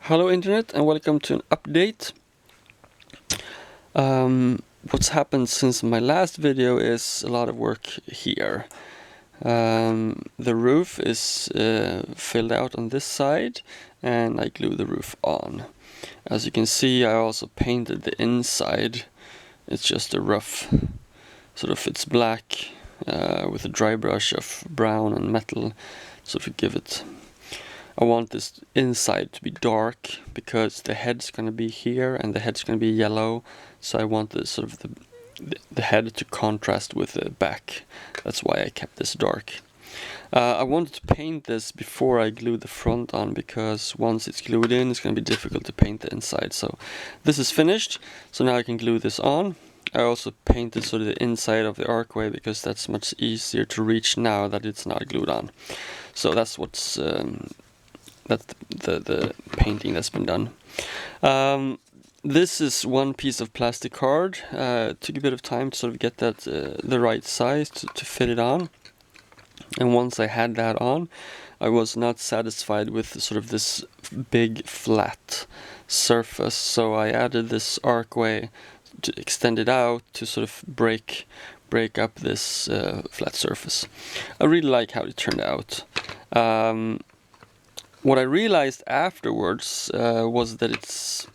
Hello Internet and welcome to an update. What's happened since my last video is a lot of work here. The roof is filled out on this side and I glue the roof on. As you can see, I also painted the inside. It's just a rough, it's black with a dry brush of brown and metal, so if you give it. I want this inside to be dark because the head's going to be here and the head's going to be yellow, so I want the head to contrast with the back. That's why I kept this dark. I wanted to paint this before I glue the front on, because once it's glued in it's going to be difficult to paint the inside. So this is finished, so now I can glue this on. I also painted the inside of the archway because that's much easier to reach now that it's not glued on. So that's what's that's the painting that's been done. This is one piece of plastic card. Took a bit of time to get that the right size to fit it on. And once I had that on, I was not satisfied with this big flat surface, so I added this archway to extend it out to break up this flat surface. I really like how it turned out. What I realized afterwards was that it's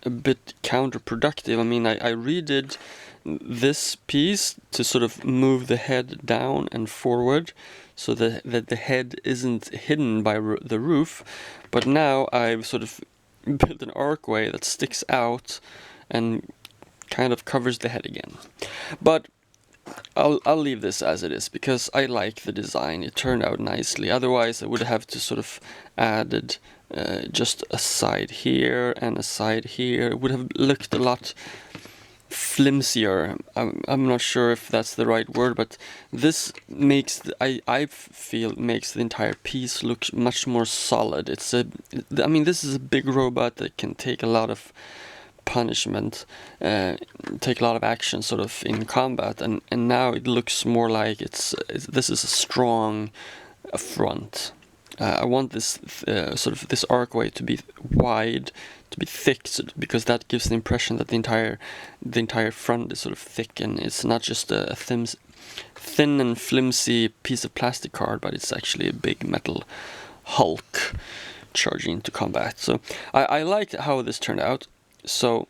a bit counterproductive. I mean, I redid this piece to move the head down and forward so that the head isn't hidden by the roof, but now I've built an archway that sticks out and kind of covers the head again. But I'll leave this as it is because I like the design. It turned out nicely. Otherwise, I would have to added just a side here and a side here. It would have looked a lot flimsier. I'm not sure if that's the right word, but this makes I feel makes the entire piece look much more solid. I mean, this is a big robot that can take a lot of punishment, take a lot of action in combat, and now it looks more like this is a strong front. I want this this archway to be wide, to be thick, because that gives the impression that the entire front is thick, and it's not just a thin and flimsy piece of plastic card, but it's actually a big metal hulk charging into combat. So I liked how this turned out. So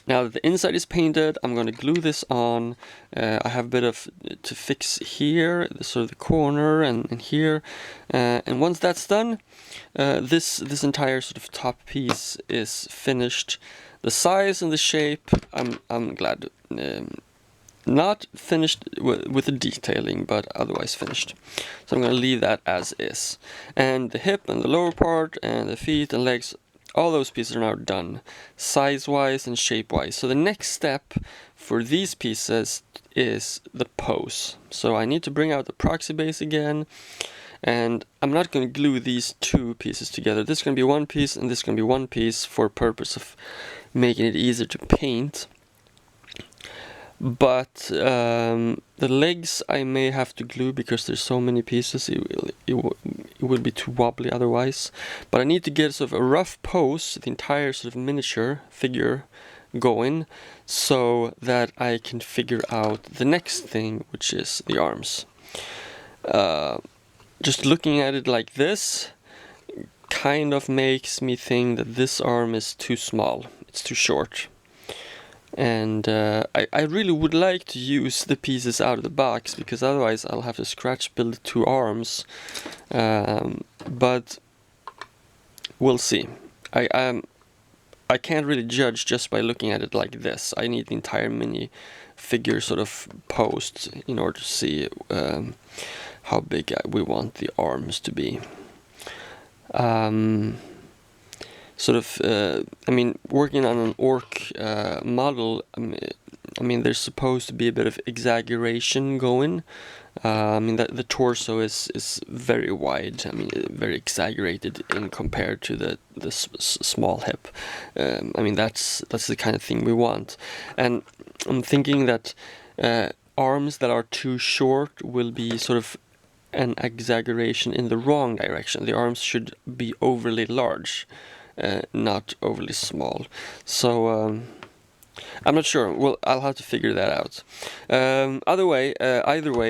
now that the inside is painted, I'm going to glue this on. I have a bit of to fix here, the corner and here, and once that's done, this entire top piece is finished. The size and the shape, I'm glad. Not finished with the detailing, but otherwise finished. So I'm going to leave that as is. And the hip and the lower part and the feet and legs, all those pieces are now done, size-wise and shape-wise. So the next step for these pieces is the pose. So I need to bring out the proxy base again, and I'm not going to glue these two pieces together. This is going to be one piece and this is going to be one piece for purpose of making it easier to paint. But the legs I may have to glue because there's so many pieces. It would be too wobbly otherwise. But I need to get a rough pose, the entire miniature figure going, so that I can figure out the next thing, which is the arms. Just looking at it like this kind of makes me think that this arm is too small. It's too short. And I really would like to use the pieces out of the box, because otherwise I'll have to scratch build two arms. But we'll see. I can't really judge just by looking at it like this. I need the entire mini figure posed in order to see how big we want the arms to be. I mean, working on an orc model, I mean, there's supposed to be a bit of exaggeration going. I mean, the torso is very wide. I mean, very exaggerated in compared to the small hip. I mean, that's the kind of thing we want. And I'm thinking that arms that are too short will be an exaggeration in the wrong direction. The arms should be overly large. not overly small. So I'm not sure. Well, I'll have to figure that out. Either way,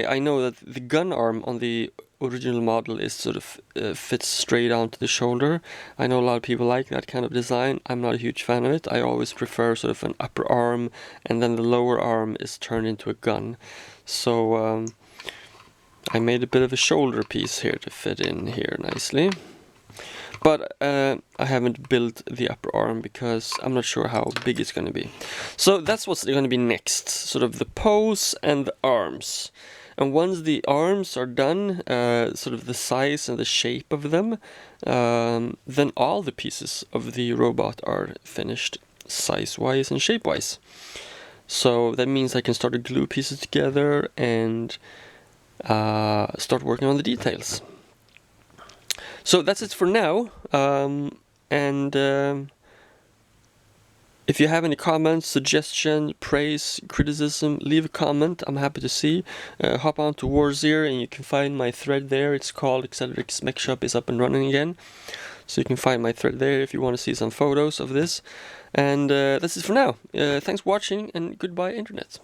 I know that the gun arm on the original model is sort of fits straight onto the shoulder. I know a lot of people like that kind of design. I'm not a huge fan of it. I always prefer sort of an upper arm, and then the lower arm is turned into a gun. So I made a bit of a shoulder piece here to fit in here nicely. But I haven't built the upper arm because I'm not sure how big it's going to be. So that's what's going to be next, sort of the pose and the arms. And once the arms are done, sort of the size and the shape of them, then all the pieces of the robot are finished size-wise and shape-wise. So that means I can start to glue pieces together and start working on the details. So that's it for now, if you have any comments, suggestion, praise, criticism, leave a comment. I'm happy to see. Hop on to Warzier and you can find my thread there. It's called Eccentric's Mech Shop is up and running again. So you can find my thread there if you want to see some photos of this. And that's it for now. Thanks for watching and goodbye, Internet.